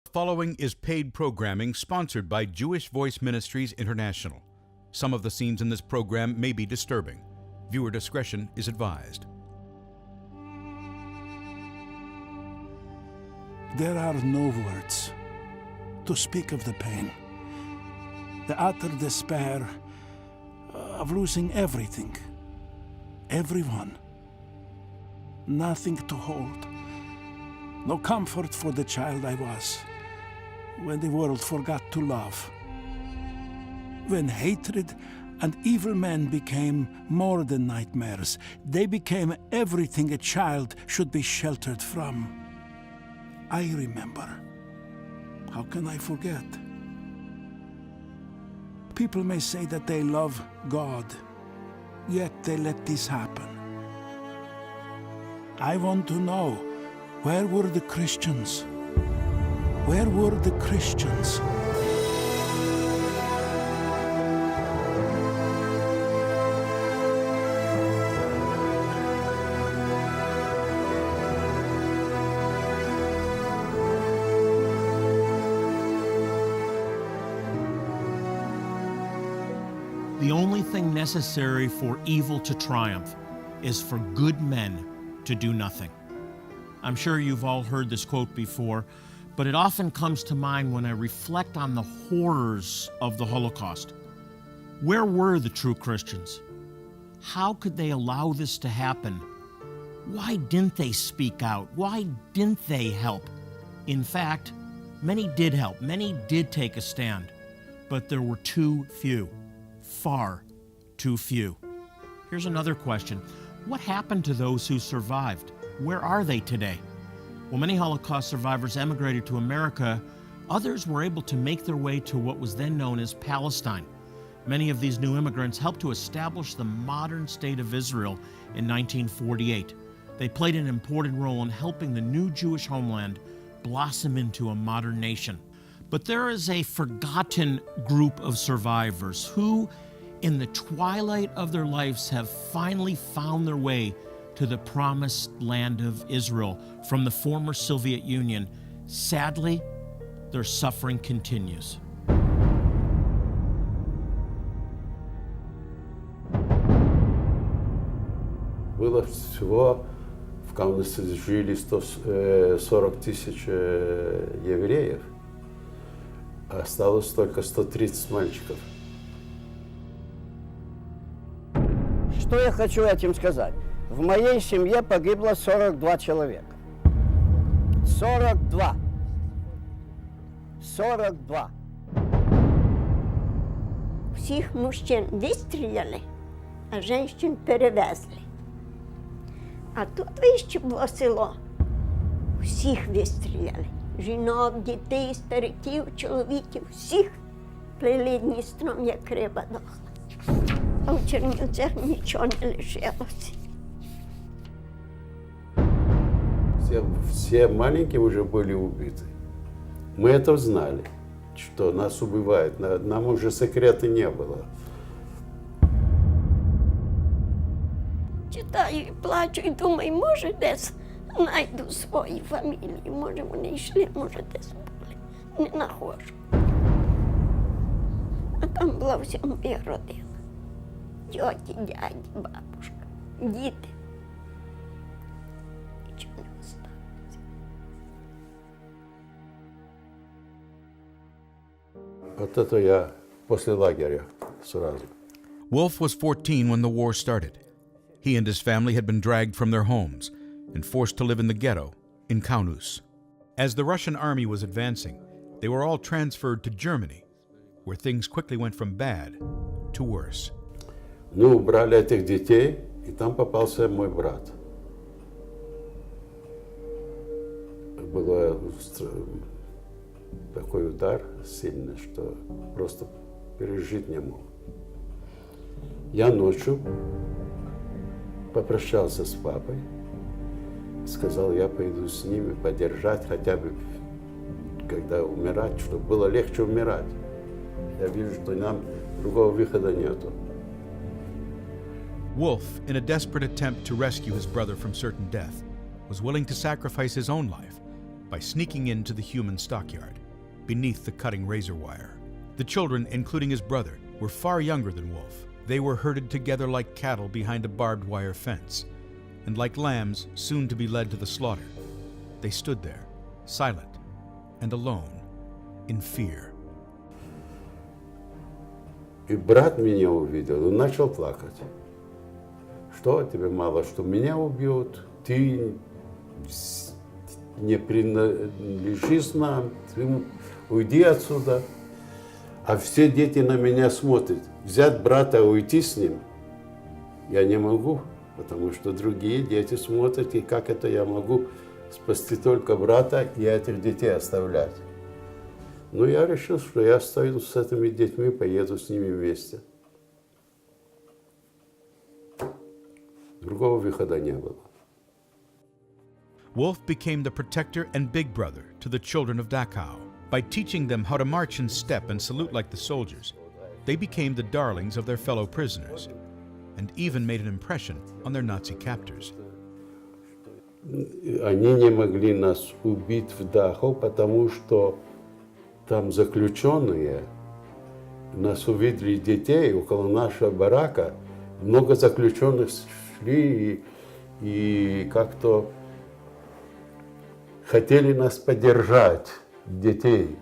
The following is paid programming sponsored by Jewish Voice Ministries International. Some of the scenes in this program may be disturbing. Viewer discretion is advised. There are no words to speak of the pain, the utter despair of losing everything, everyone. Nothing to hold, no comfort for the child I was when the world forgot to love, when hatred and evil men became more than nightmares. They became everything a child should be sheltered from. I remember. How can I forget? People may say that they love God, yet they let this happen. I want to know, where were the Christians? Where were the Christians? The only thing necessary for evil to triumph is for good men to do nothing. I'm sure you've all heard this quote before, but it often comes to mind when I reflect on the horrors of the Holocaust. Where were the true Christians? How could they allow this to happen? Why didn't they speak out? Why didn't they help? In fact, many did help, many did take a stand, but there were too few, far too few. Here's another question. What happened to those who survived? Where are they today? Well, many Holocaust survivors emigrated to America. Others were able to make their way to what was then known as Palestine. Many of these new immigrants helped to establish the modern state of Israel in 1948. They played an important role in helping the new Jewish homeland blossom into a modern nation. But there is a forgotten group of survivors who, in the twilight of their lives, have finally found their way to the promised land of Israel from the former Soviet Union. Sadly, their suffering continues. Было всего в Каунасе жили 140 тысяч евреев, а осталось только 130 мальчиков. Что я хочу этим сказать? В моей семье погибло 42 человека. 42. 42. Всіх мужчин вистріляли, а жінчин перевезли. А тут вище було село. Всіх вистріляли. Жінок, дітей, стариків, чоловіків, всіх плели Дністром, як риба дохла. А в Чернівцях нічого не лишилося. Все маленькие уже были убиты. Мы это знали, что нас убивают. Нам уже секрета не было. Читаю і плачу, і думаю, може десь знайду свої фамілії. Може вони йшли, може десь були. Не нахожу. А там була вся моя родина. Тьоті, дяді, бабушка, діти. Нічого не осталося. Вот это я после лагеря сразу. Wolf was 14 when the war started. He and his family had been dragged from their homes and forced to live in the ghetto in Kaunas. As the Russian army was advancing, they were all transferred to Germany, where things quickly went from bad to worse. Ну, убрали этих детей, и там попался мой брат. Был такой удар сильный, что просто пережить не мог. Я ночью попрощался с папой, сказал, я пойду с ними поддержать хотя бы, когда умирать, чтобы было легче умирать. Я вижу, что нам другого выхода нету. Wolf, in a desperate attempt to rescue his brother from certain death, was willing to sacrifice his own life by sneaking into the human stockyard, beneath the cutting razor wire. The children, including his brother, were far younger than Wolf. They were herded together like cattle behind a barbed wire fence, and like lambs soon to be led to the slaughter. They stood there, silent and alone, in fear. И брат меня увидел, он начал плакать. Что тебе мало, что меня убьют? Ты не принадлежишь нам, ты уйди отсюда. А все дети на меня смотрят. Взять брата, уйти с ним я не могу, потому что другие дети смотрят, и как это я могу спасти только брата и этих детей оставлять. Но я решил, что я останусь с этими детьми, поеду с ними вместе. Другого выхода не было. Wolf became the protector and big brother to the children of Dachau. By teaching them how to march in step and salute like the soldiers, they became the darlings of their fellow prisoners, and even made an impression on their Nazi captors. Они не могли нас убить в Дахау, потому что там заключенные, нас увидели детей около нашего барака, много заключенных шли и как-то хотели нас поддержать, детей.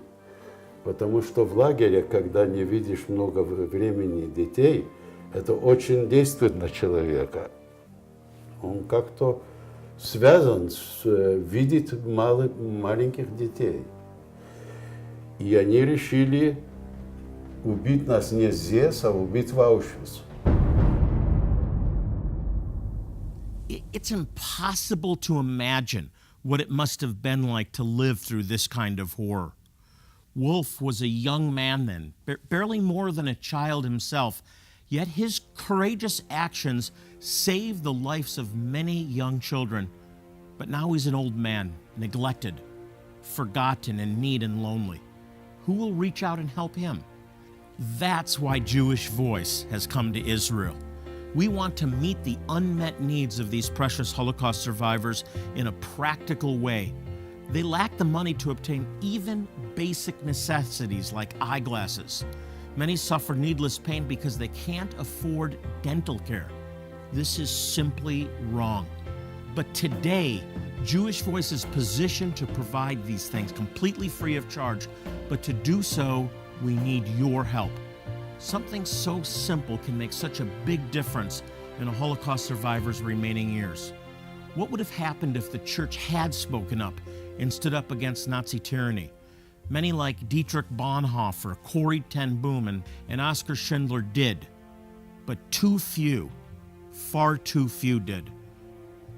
Потому что в лагере, когда не видишь много времени детей, это очень действует на человека. Он как-то связан с видит маленьких детей. И они решили убить нас не здесь, а убить в Аушвице. It's impossible to imagine what it must have been like to live through this kind of horror. Wolf was a young man then, barely more than a child himself, yet his courageous actions saved the lives of many young children. But now he's an old man, neglected, forgotten, in need and lonely. Who will reach out and help him? That's why Jewish Voice has come to Israel. We want to meet the unmet needs of these precious Holocaust survivors in a practical way. They lack the money to obtain even basic necessities like eyeglasses. Many suffer needless pain because they can't afford dental care. This is simply wrong. But today, Jewish Voice is positioned to provide these things completely free of charge. But to do so, we need your help. Something so simple can make such a big difference in a Holocaust survivor's remaining years. What would have happened if the church had spoken up and stood up against Nazi tyranny? Many like Dietrich Bonhoeffer, Corrie ten Boom, and Oskar Schindler did. But too few, far too few did.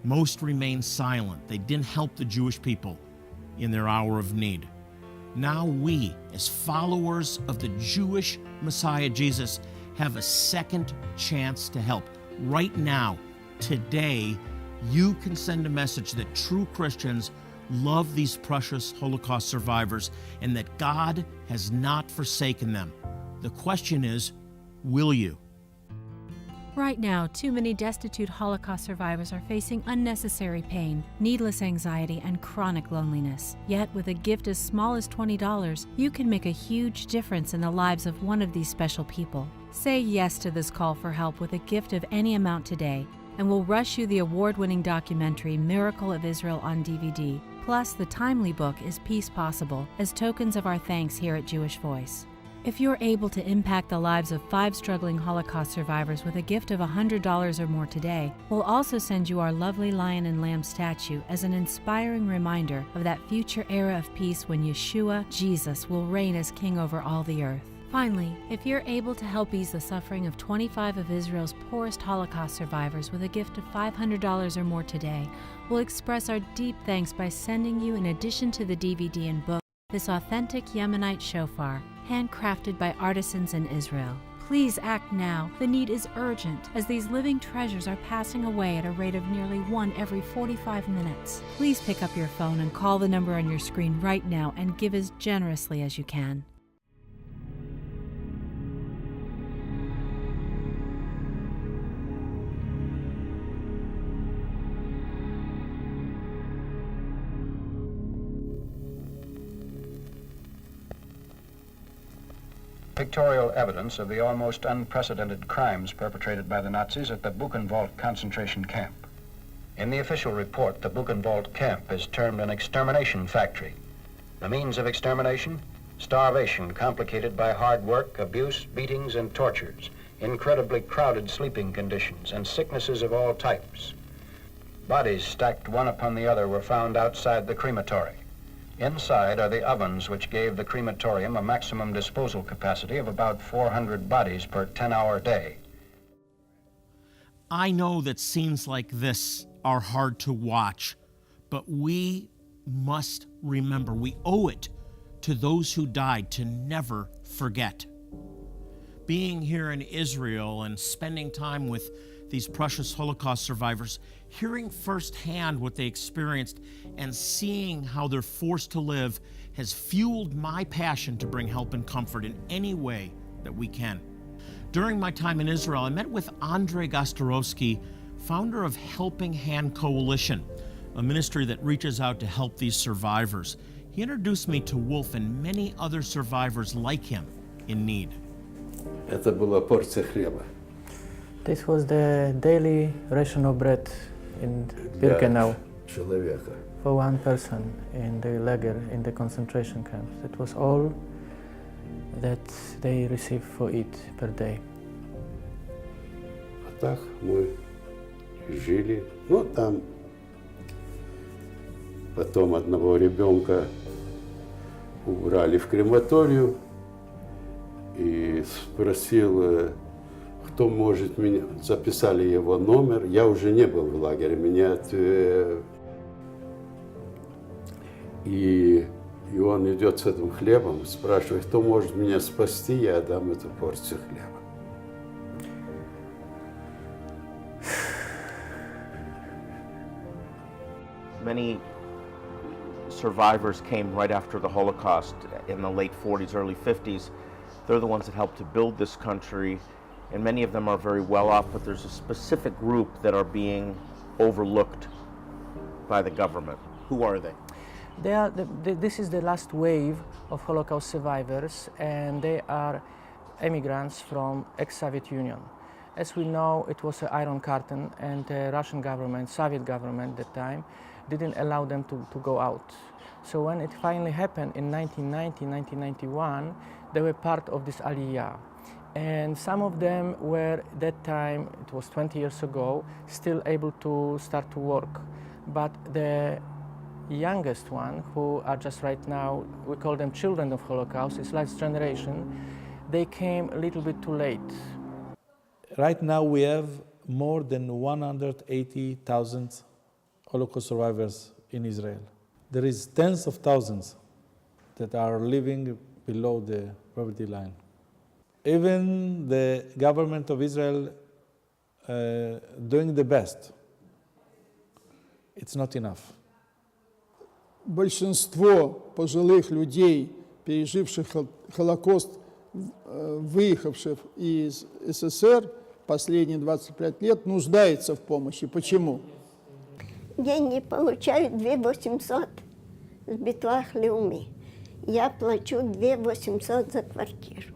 Most remained silent. They didn't help the Jewish people in their hour of need. Now we, as followers of the Jewish Messiah Jesus, have a second chance to help. Right now, today, you can send a message that true Christians love these precious Holocaust survivors and that God has not forsaken them. The question is, will you? Right now, too many destitute Holocaust survivors are facing unnecessary pain, needless anxiety, and chronic loneliness. Yet, with a gift as small as $20, you can make a huge difference in the lives of one of these special people. Say yes to this call for help with a gift of any amount today, and we'll rush you the award-winning documentary Miracle of Israel on DVD. Plus, the timely book Is Peace Possible, as tokens of our thanks here at Jewish Voice. If you're able to impact the lives of 5 struggling Holocaust survivors with a gift of $100 or more today, we'll also send you our lovely lion and lamb statue as an inspiring reminder of that future era of peace when Yeshua, Jesus, will reign as king over all the earth. Finally, if you're able to help ease the suffering of 25 of Israel's poorest Holocaust survivors with a gift of $500 or more today, we'll express our deep thanks by sending you, in addition to the DVD and book, this authentic Yemenite shofar, handcrafted by artisans in Israel. Please act now. The need is urgent, as these living treasures are passing away at a rate of nearly 1 every 45 minutes. Please pick up your phone and call the number on your screen right now and give as generously as you can. pictorial evidence of the almost unprecedented crimes perpetrated by the Nazis at the Buchenwald concentration camp. In the official report, the Buchenwald camp is termed an extermination factory. The means of extermination? Starvation complicated by hard work, abuse, beatings, and tortures, incredibly crowded sleeping conditions, and sicknesses of all types. Bodies stacked one upon the other were found outside the crematory. Inside are the ovens which gave the crematorium a maximum disposal capacity of about 400 bodies per 10-hour day. I know that scenes like this are hard to watch, but we must remember, we owe it to those who died to never forget. Being here in Israel and spending time with these precious Holocaust survivors, hearing firsthand what they experienced and seeing how they're forced to live has fueled my passion to bring help and comfort in any way that we can. During my time in Israel, I met with Andrei Gostorovsky, founder of Helping Hand Coalition, a ministry that reaches out to help these survivors. He introduced me to Wolf and many other survivors like him in need. Это была порция хлеба. This was the daily ration of bread in Birkenau Человека. for one person in the lager, in the concentration camps. It was all that they received for eat per day. А так мы жили. Ну, там потом одного ребенка убрали в крематорию и спросил, кто может меня... Записали его номер. Я уже не был в лагере. Меня... И он идет с этим хлебом, спрашивает, кто может меня спасти, я отдам эту порцию хлеба. Many survivors came right after the Holocaust in the late 40s, early 50s. They're the ones that helped to build this country, and many of them are very well off, but there's a specific group that are being overlooked by the government. Who are they? This is the last wave of Holocaust survivors, and they are immigrants from ex-Soviet Union. As we know, it was an Iron Curtain, and the Russian government, Soviet government at the time, didn't allow them to go out. So when it finally happened in 1990, 1991, they were part of this Aliyah. And some of them were, that time, it was 20 years ago, still able to start to work. But the youngest one, who are just right now, we call them children of Holocaust, it's last generation, they came a little bit too late. Right now we have more than 180,000 Holocaust survivors in Israel. There is tens of thousands that are living below the poverty line. Even the government of Israel doing the best, it's not enough. Большинство пожилых людей, переживших Холокост, выехавших из СССР последние 25 лет, нуждается в помощи. Почему? Деньги получают 2800 з Бітлах Леумі. Я плачу 2800 за квартиру.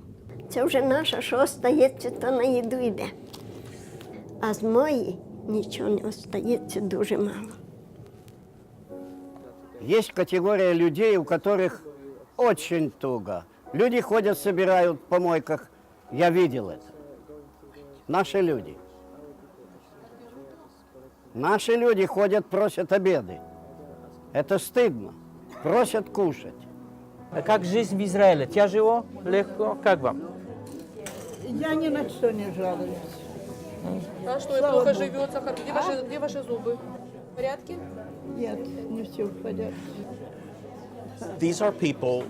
Це вже наша, що остається, то на їду йде. А з моєї нічого не остається, дуже мало. Есть категория людей, у которых очень туго. Люди ходят, собирают в помойках. Я видел это. Наши люди. Наши люди ходят, просят обеды. Это стыдно. Просят кушать. А как жизнь в Израиле? Тяжело? Легко? Как вам? Я ни на что не жалуюсь. А что, плохо живется? Где ваши зубы? В порядке? Нет, не все в порядке. These are people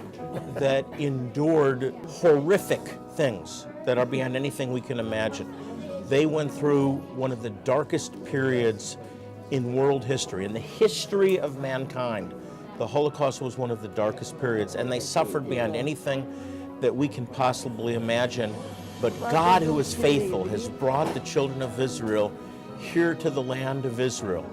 that endured horrific things that are beyond anything we can imagine. They went through one of the darkest periods in world history. In the history of mankind, the Holocaust was one of the darkest periods, and they suffered beyond anything that we can possibly imagine. But God, who is faithful, has brought the children of Israel here to the land of Israel.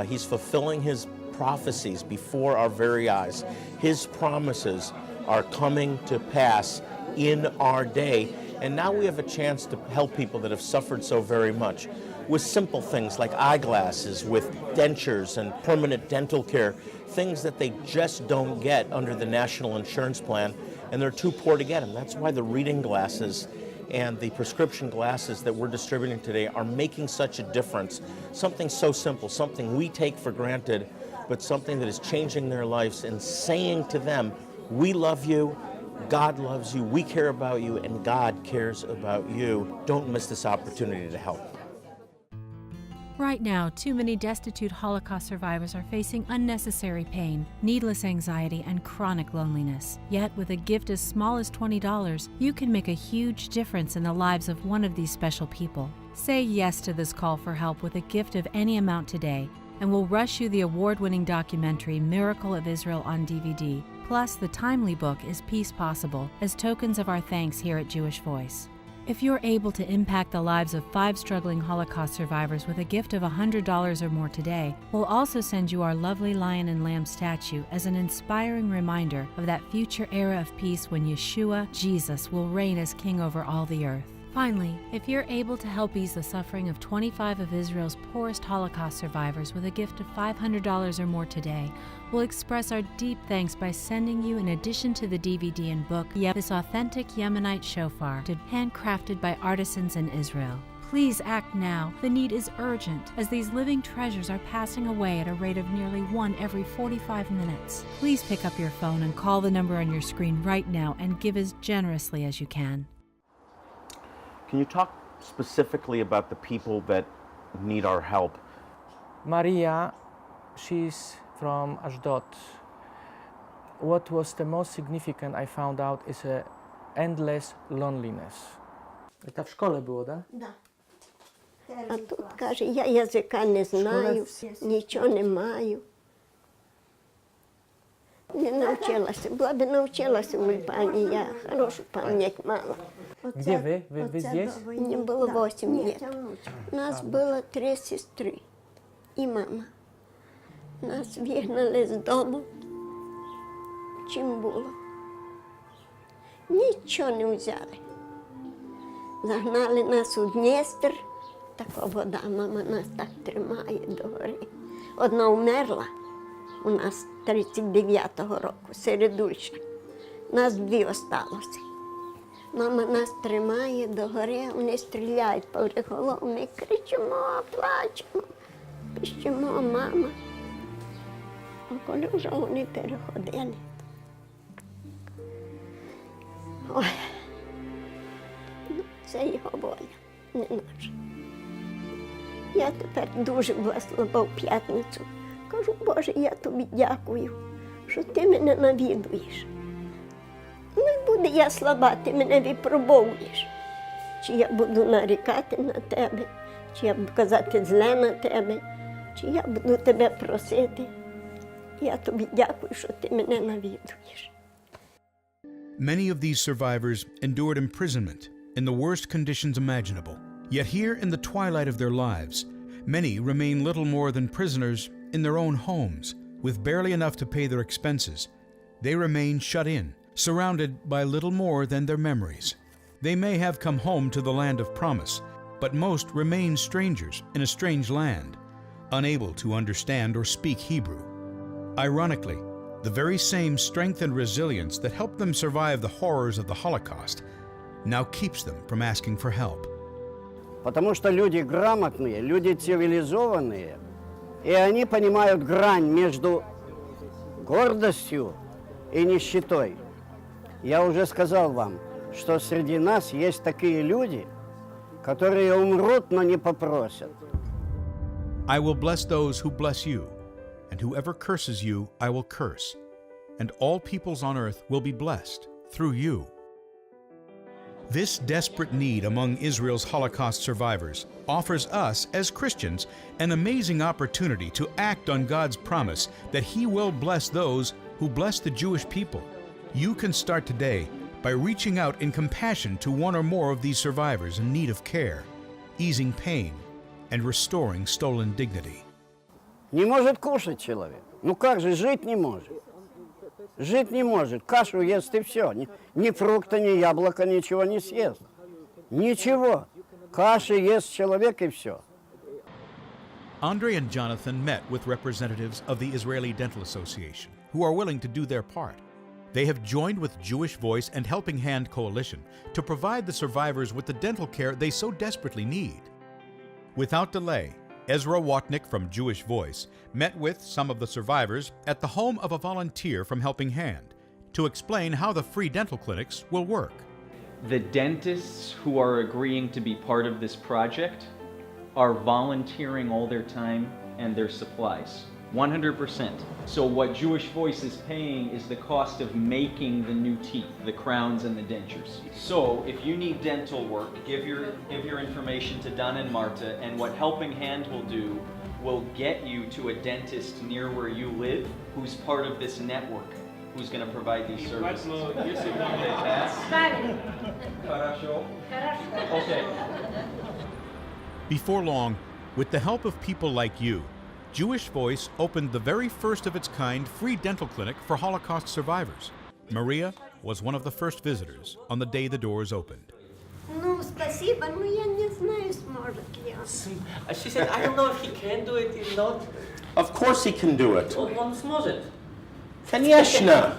He's fulfilling his prophecies before our very eyes. His promises are coming to pass in our day. And now we have a chance to help people that have suffered so very much with simple things like eyeglasses, with dentures and permanent dental care, things that they just don't get under the National Insurance Plan, and they're too poor to get them. That's why the reading glasses and the prescription glasses that we're distributing today are making such a difference. Something so simple, something we take for granted, but something that is changing their lives and saying to them, we love you, God loves you, we care about you, and God cares about you. Don't miss this opportunity to help. Right now, too many destitute Holocaust survivors are facing unnecessary pain, needless anxiety, and chronic loneliness. Yet, with a gift as small as $20, you can make a huge difference in the lives of one of these special people. Say yes to this call for help with a gift of any amount today, and we'll rush you the award-winning documentary Miracle of Israel on DVD. Plus, the timely book Is Peace Possible, as tokens of our thanks here at Jewish Voice. If you're able to impact the lives of 5 struggling Holocaust survivors with a gift of $100 or more today, we'll also send you our lovely lion and lamb statue as an inspiring reminder of that future era of peace when Yeshua, Jesus, will reign as king over all the earth. Finally, if you're able to help ease the suffering of 25 of Israel's poorest Holocaust survivors with a gift of $500 or more today, we'll express our deep thanks by sending you, in addition to the DVD and book, this authentic Yemenite shofar, handcrafted by artisans in Israel. Please act now. The need is urgent, as these living treasures are passing away at a rate of nearly 1 every 45 minutes. Please pick up your phone and call the number on your screen right now and give as generously as you can. Can you talk specifically about the people that need our help? Maria, she's from Ashdod. What was the most significant I found out is a endless loneliness. Это в школе было, да? Да. А тут каже, я язика не знаю, нічого не маю. Не навчилася. Була б навчилася в Ульпані, я хорошу пам'ять мала. Где вы? Вы здесь? Мне было 8 лет. Нас было 3 сестры и мама. Нас вигнали з дому. Чим було? Нічого не взяли. Загнали нас у Дністр. Така вода, мама нас так тримає догори. Одна вмерла у нас 39-го року, середульша. Нас 2 осталося. Мама нас тримає догори, вони стріляють поври голову, ми кричимо, плачемо, пищимо, мама. А коли вже вони переходили, ой, це його воля, не наша. Я тепер дуже була слаба в п'ятницю. Кажу, Боже, я тобі дякую, що ти мене навідуєш. Не буде я слаба, ти мене випробовуєш. Чи я буду нарікати на тебе, чи я буду казати зле на тебе, чи я буду тебе просити. Я тобі дякую, що ти мене навідуєш. Many of these survivors endured imprisonment in the worst conditions imaginable. Yet here in the twilight of their lives, many remain little more than prisoners in their own homes, with barely enough to pay their expenses. They remain shut in, surrounded by little more than their memories. They may have come home to the land of promise, but most remain strangers in a strange land, unable to understand or speak Hebrew. Ironically, the very same strength and resilience that helped them survive the horrors of the Holocaust now keeps them from asking for help. Потому что люди грамотные, люди цивилизованные, и они понимают грань между гордостью и нищетой. Я уже сказал вам, что среди нас есть такие люди, которые умрут, но не попросят. I will bless those who bless you, and whoever curses you, I will curse, and all peoples on earth will be blessed through you. This desperate need among Israel's Holocaust survivors offers us, as Christians, an amazing opportunity to act on God's promise that He will bless those who bless the Jewish people. You can start today by reaching out in compassion to one or more of these survivors in need of care, easing pain, and restoring stolen dignity. Не может кушать человек. Ну как же, жить не может. Жить не может, кашу ест и все. Ни фрукта, ни яблока, ничего не съест. Ничего. Каши ест человек и все. Andre and Jonathan met with representatives of the Israeli Dental Association, who are willing to do their part. They have joined with Jewish Voice and Helping Hand Coalition to provide the survivors with the dental care they so desperately need. Without delay, Ezra Watnick from Jewish Voice met with some of the survivors at the home of a volunteer from Helping Hand to explain how the free dental clinics will work. The dentists who are agreeing to be part of this project are volunteering all their time and their supplies, 100%. So what Jewish Voice is paying is the cost of making the new teeth, the crowns and the dentures. So if you need dental work, give your information to Don and Marta, and what Helping Hand will do will get you to a dentist near where you live who's part of this network, who's going to provide these services. Okay. Before long, with the help of people like you, Jewish Voice opened the very first of its kind free dental clinic for Holocaust survivors. Maria was one of the first visitors on the day the doors opened. Ну, спасибо, но я не знаю, сможет ли он. She said, I don't know if he can do it, if not. Of course he can do it. Он сможет. Конечно!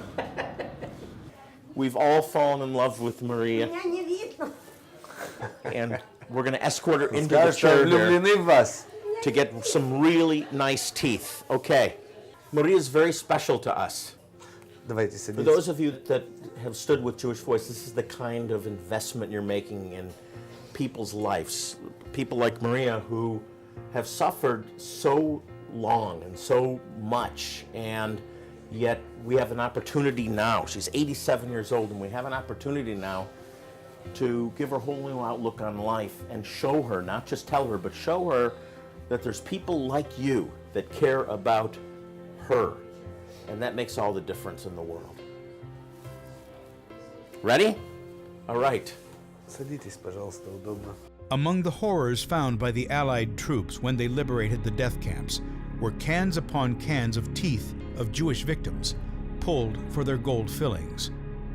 We've all fallen in love with Maria, Меня не видно. and we're going to escort her into the chair here to get some really nice teeth. Okay. Maria is very special to us. For those of you that have stood with Jewish Voice, this is the kind of investment you're making in people's lives. People like Maria who have suffered so long and so much, and yet we have an opportunity now. She's 87 years old, and we have an opportunity now to give her a whole new outlook on life and show her, not just tell her, but show her that there's people like you that care about her. And that makes all the difference in the world. Ready? All right. Садитесь, пожалуйста, удобно. Among the horrors found by the Allied troops when they liberated the death camps were cans upon cans of teeth of Jewish victims, pulled for their gold fillings.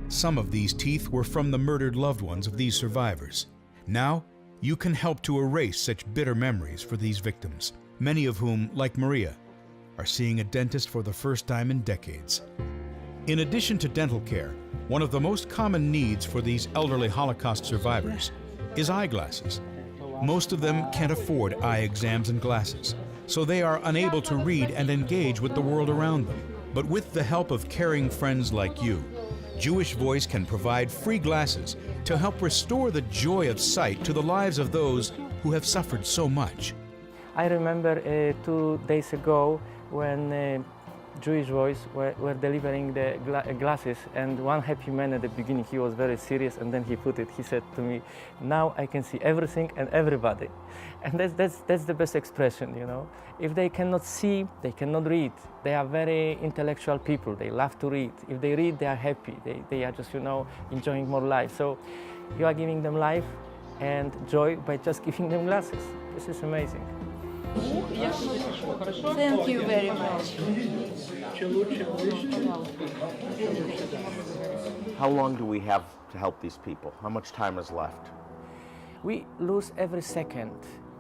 Some of these teeth were from the murdered loved ones of these survivors. Now, you can help to erase such bitter memories for these victims, many of whom, like Maria, are seeing a dentist for the first time in decades. In addition to dental care, one of the most common needs for these elderly Holocaust survivors is eyeglasses. Most of them can't afford eye exams and glasses, so they are unable to read and engage with the world around them. But with the help of caring friends like you, Jewish Voice can provide free glasses to help restore the joy of sight to the lives of those who have suffered so much. I remember 2 days ago when Jewish Voice were delivering the glasses, and one happy man at the beginning, he was very serious, and then he said to me, now I can see everything and everybody. And that's the best expression, you know. If they cannot see, they cannot read. They are very intellectual people, they love to read. If they read, they are happy, they are just, you know, enjoying more life. So you are giving them life and joy by just giving them glasses. This is amazing. Thank you very much. How long do we have to help these people? How much time is left? We lose every second.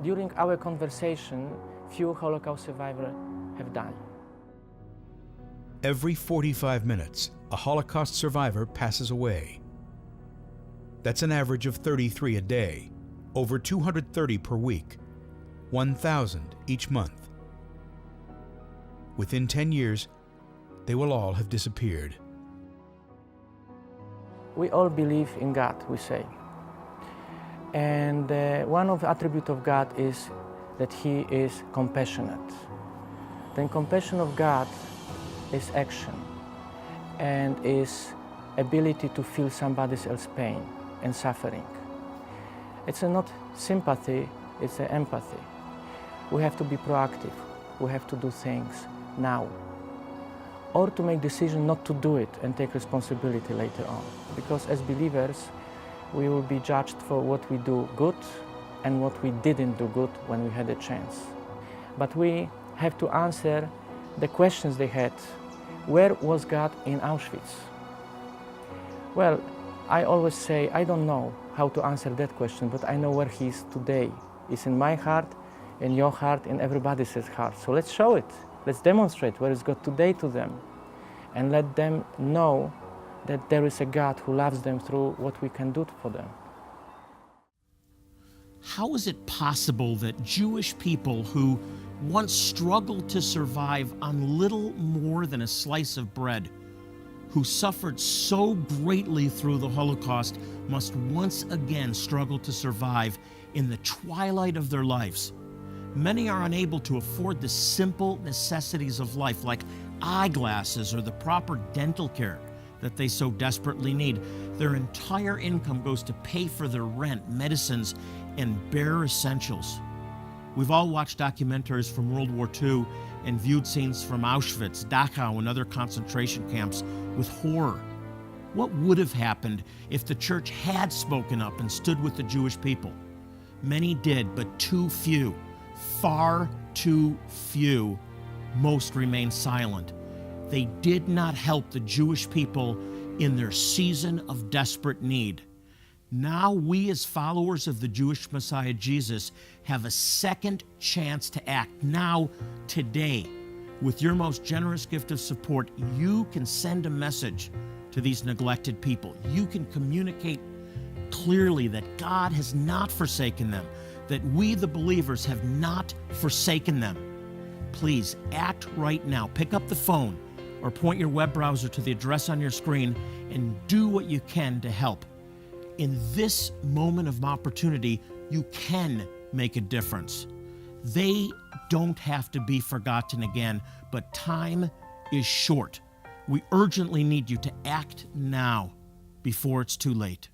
During our conversation, few Holocaust survivors have died. Every 45 minutes, a Holocaust survivor passes away. That's an average of 33 a day, over 230 per week, 1,000 each month. Within 10 years, they will all have disappeared. We all believe in God, we say. And one of the attributes of God is that He is compassionate. The compassion of God is action and is ability to feel somebody else's pain and suffering. It's not sympathy, it's empathy. We have to be proactive. We have to do things now. Or to make decision not to do it and take responsibility later on. Because as believers, we will be judged for what we do good and what we didn't do good when we had a chance. But we have to answer the questions they had Where was God in Auschwitz? Well, I always say I don't know how to answer that question, but I know where He is today. It's in my heart, in your heart, in everybody's heart. So let's show it. Let's demonstrate where is God today to them, and let them know that there is a God who loves them through what we can do for them. How is it possible that Jewish people who once struggled to survive on little more than a slice of bread, who suffered so greatly through the Holocaust, must once again struggle to survive in the twilight of their lives? Many are unable to afford the simple necessities of life, like eyeglasses or the proper dental care that they so desperately need. Their entire income goes to pay for their rent, medicines, and bare essentials. We've all watched documentaries from World War II and viewed scenes from Auschwitz, Dachau, and other concentration camps with horror. What would have happened if the church had spoken up and stood with the Jewish people? Many did, but too few, far too few. Most remained silent. They did not help the Jewish people in their season of desperate need. Now we, as followers of the Jewish Messiah Jesus, have a second chance to act. Now, today, with your most generous gift of support, you can send a message to these neglected people. You can communicate clearly that God has not forsaken them, that we, the believers, have not forsaken them. Please act right now. Pick up the phone or point your web browser to the address on your screen and do what you can to help. In this moment of opportunity, you can make a difference. They don't have to be forgotten again, but time is short. We urgently need you to act now before it's too late.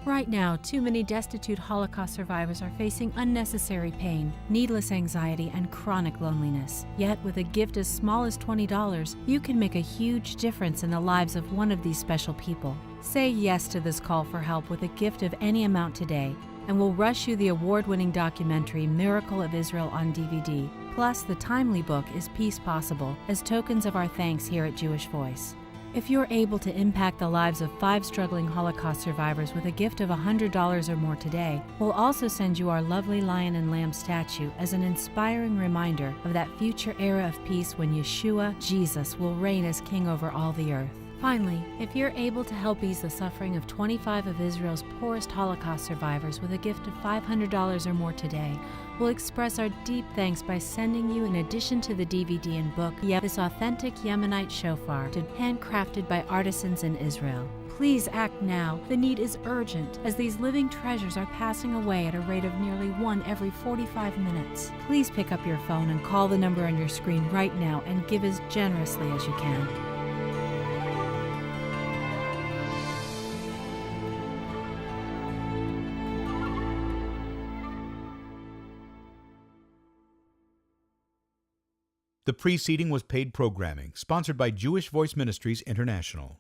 Right now, too many destitute Holocaust survivors are facing unnecessary pain, needless anxiety, and chronic loneliness. Yet, with a gift as small as $20, you can make a huge difference in the lives of one of these special people. Say yes to this call for help with a gift of any amount today, and we'll rush you the award-winning documentary Miracle of Israel on DVD. Plus, the timely book Is Peace Possible, as tokens of our thanks here at Jewish Voice. If you're able to impact the lives of 5 struggling Holocaust survivors with a gift of $100 or more today, we'll also send you our lovely lion and lamb statue as an inspiring reminder of that future era of peace when Yeshua, Jesus, will reign as king over all the earth. Finally, if you're able to help ease the suffering of 25 of Israel's poorest Holocaust survivors with a gift of $500 or more today, we'll express our deep thanks by sending you, in addition to the DVD and book, this authentic Yemenite shofar, handcrafted by artisans in Israel. Please act now. The need is urgent, as these living treasures are passing away at a rate of nearly 1 every 45 minutes. Please pick up your phone and call the number on your screen right now and give as generously as you can. The preceding was paid programming, sponsored by Jewish Voice Ministries International.